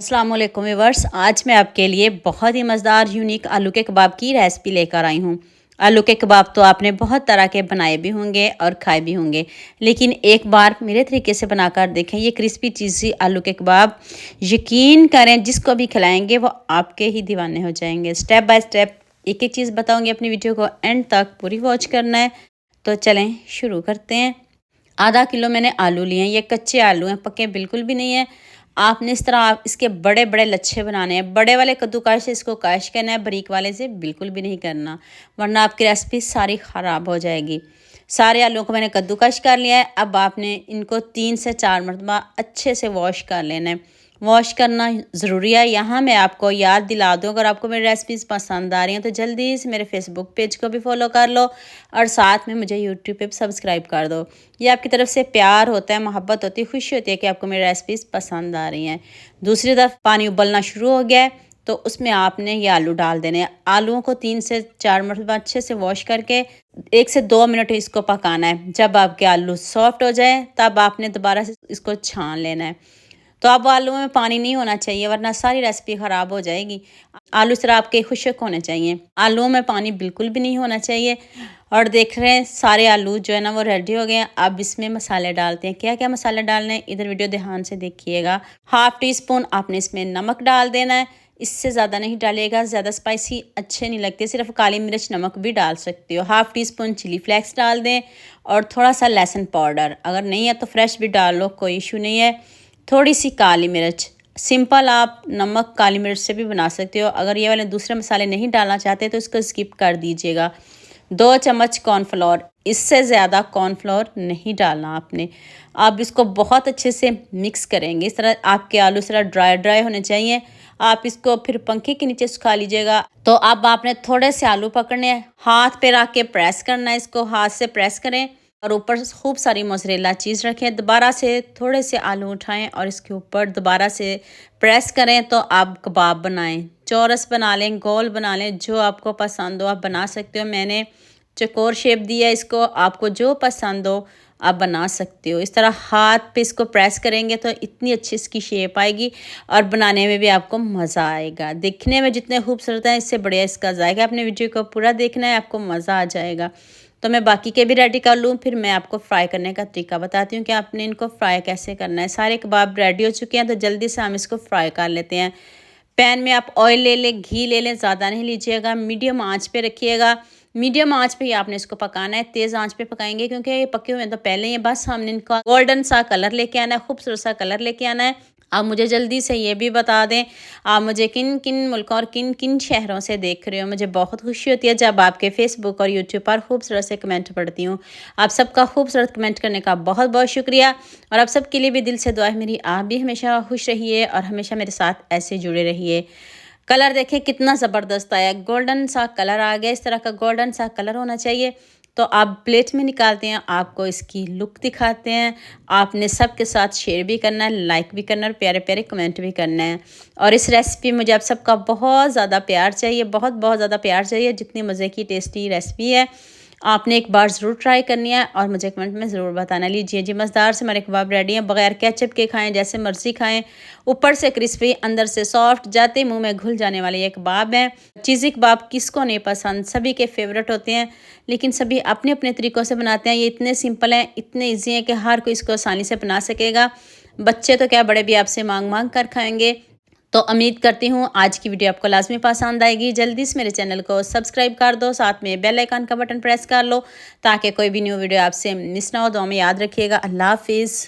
अस्सलाम वालेकुम व्यूअर्स। आज मैं आपके लिए बहुत ही मज़ेदार यूनिक आलू के कबाब की रेसिपी लेकर आई हूँ। आलू के कबाब तो आपने बहुत तरह के बनाए भी होंगे और खाए भी होंगे, लेकिन एक बार मेरे तरीके से बनाकर देखें ये क्रिस्पी चीज़ी आलू के कबाब। यकीन करें जिसको भी खिलाएंगे वो आपके ही दीवाने हो जाएंगे। स्टेप बाय स्टेप एक एक चीज़ बताऊँगी। अपनी वीडियो को एंड तक पूरी वॉच करना है। तो चलें शुरू करते हैं। आधा किलो मैंने आलू लिए हैं। ये कच्चे आलू हैं, पके बिल्कुल भी नहीं है। आपने इस तरह आप इसके बड़े बड़े लच्छे बनाने हैं। बड़े वाले कद्दूकश से इसको कश करना है, बारीक वाले से बिल्कुल भी नहीं करना, वरना आपकी रेसिपी सारी ख़राब हो जाएगी। सारे आलूओं को मैंने कद्दूकश कर लिया है। अब आपने इनको 3 से 4 मरतबा अच्छे से वॉश कर लेना है। वॉश करना ज़रूरी है। यहाँ मैं आपको याद दिला दूँ, अगर आपको मेरी रेसिपीज़ पसंद आ रही हैं तो जल्दी से मेरे फेसबुक पेज को भी फॉलो कर लो और साथ में मुझे यूट्यूब पे भी सब्सक्राइब कर दो। ये आपकी तरफ से प्यार होता है, मोहब्बत होती है, खुशी होती है कि आपको मेरी रेसिपीज़ पसंद आ रही हैं। दूसरी तरफ पानी उबलना शुरू हो गया है तो उसमें आपने ये आलू डाल देने हैं। आलूओं को 3 से 4 मरतबा अच्छे से वॉश करके 1 से 2 मिनट इसको पकाना है। जब आपके आलू सॉफ्ट हो जाए तब आपने दोबारा से इसको छान लेना है। तो अब आलू में पानी नहीं होना चाहिए, वरना सारी रेसिपी ख़राब हो जाएगी। आलू सिर्फ आपके खुश्क होने चाहिए, आलूओं में पानी बिल्कुल भी नहीं होना चाहिए। और देख रहे हैं सारे आलू जो है ना वो रेडी हो गए हैं। अब इसमें मसाले डालते हैं। क्या क्या मसाले डालने हैं इधर वीडियो ध्यान से देखिएगा। हाफ़ टी स्पून आपने इसमें नमक डाल देना है। इससे ज़्यादा नहीं डालिएगा, ज़्यादा स्पाइसी अच्छे नहीं लगते। सिर्फ काली मिर्च नमक भी डाल सकते हो। Half teaspoon chilli flakes डाल दें और थोड़ा सा लहसुन पाउडर, अगर नहीं है तो फ्रेश भी डाल लो, कोई इशू नहीं है। थोड़ी सी काली मिर्च, सिंपल आप नमक काली मिर्च से भी बना सकते हो। अगर ये वाले दूसरे मसाले नहीं डालना चाहते तो इसको स्किप कर दीजिएगा। 2 चम्मच कॉर्नफ्लोर, इससे ज़्यादा कॉर्नफ्लोर नहीं डालना आपने। आप इसको बहुत अच्छे से मिक्स करेंगे। इस तरह आपके आलू इस तरह ड्राई ड्राई होने चाहिए। आप इसको फिर पंखे के नीचे सुखा लीजिएगा। तो अब आपने थोड़े से आलू पकड़ने हैं, हाथ पे रख के प्रेस करना है। इसको हाथ से प्रेस करें और ऊपर से खूब सारी मोज़रेला चीज़ रखें। दोबारा से थोड़े से आलू उठाएं और इसके ऊपर दोबारा से प्रेस करें। तो आप कबाब बनाएं, चौरस बना लें, गोल बना लें, जो आपको पसंद हो आप बना सकते हो। मैंने चौकोर शेप दी है इसको, आपको जो पसंद हो आप बना सकते हो। इस तरह हाथ पे इसको प्रेस करेंगे तो इतनी अच्छी इसकी शेप आएगी और बनाने में भी आपको मज़ा आएगा। दिखने में जितने खूबसूरत हैं इससे बढ़िया इसका जाएगा। अपने वीडियो को पूरा देखना है, आपको मज़ा आ जाएगा। तो मैं बाकी के भी रेडी कर लूँ, फिर मैं आपको फ्राई करने का तरीका बताती हूँ कि आपने इनको फ्राई कैसे करना है। सारे कबाब रेडी हो चुके हैं तो जल्दी से हम इसको फ्राई कर लेते हैं। पैन में आप ऑयल ले लें, घी ले लें, ज़्यादा नहीं लीजिएगा, मीडियम आंच पे रखिएगा। मीडियम आंच पे ही आपने इसको पकाना है, तेज़ आंच पे पकाएंगे क्योंकि ये पके हुए हैं तो पहले ही बस हमने इनका गोल्डन सा कलर लेके आना है, खूबसूरत सा कलर लेके आना है। आप मुझे जल्दी से ये भी बता दें, आप मुझे किन किन मुल्कों और किन किन शहरों से देख रहे हो। मुझे बहुत खुशी होती है जब आपके फेसबुक और यूट्यूब पर खूबसूरत से कमेंट पढ़ती हूँ। आप सबका खूबसूरत कमेंट करने का बहुत बहुत शुक्रिया। और आप सबके लिए भी दिल से दुआ है मेरी, आप भी हमेशा खुश रहिए और हमेशा मेरे साथ ऐसे जुड़े रहिए। कलर देखें कितना ज़बरदस्त आया, गोल्डन सा कलर आ गया। इस तरह का गोल्डन सा कलर होना चाहिए। तो आप प्लेट में निकालते हैं, आपको इसकी लुक दिखाते हैं। आपने सबके साथ शेयर भी करना है, लाइक भी करना है और प्यारे प्यारे कमेंट भी करना है। और इस रेसिपी मुझे आप सबका बहुत ज़्यादा प्यार चाहिए, बहुत बहुत ज़्यादा प्यार चाहिए। जितनी मज़े की टेस्टी रेसिपी है, आपने एक बार ज़रूर ट्राई करनी है और मुझे कमेंट में ज़रूर बताना। लीजिए जी, मज़ेदार से हमारे कबाब रेडी हैं। बगैर केचप के खाएं, जैसे मर्ज़ी खाएं। ऊपर से क्रिस्पी, अंदर से सॉफ्ट, जाते मुंह में घुल जाने वाले ये कबाब हैं। चीज़ी कबाब किसको नहीं पसंद, सभी के फेवरेट होते हैं, लेकिन सभी अपने अपने तरीक़ों से बनाते हैं। ये इतने सिंपल हैं, इतने ईजी हैं कि हर कोई इसको आसानी से बना सकेगा। बच्चे तो क्या, बड़े भी आपसे मांग मांग कर खाएंगे। तो उम्मीद करती हूँ आज की वीडियो आपको लाजमी पसंद आएगी। जल्दी से मेरे चैनल को सब्सक्राइब कर दो, साथ में बेल आइकन का बटन प्रेस कर लो ताकि कोई भी न्यू वीडियो आपसे मिस ना हो। तो हमें याद रखिएगा। अल्लाह हाफिज़।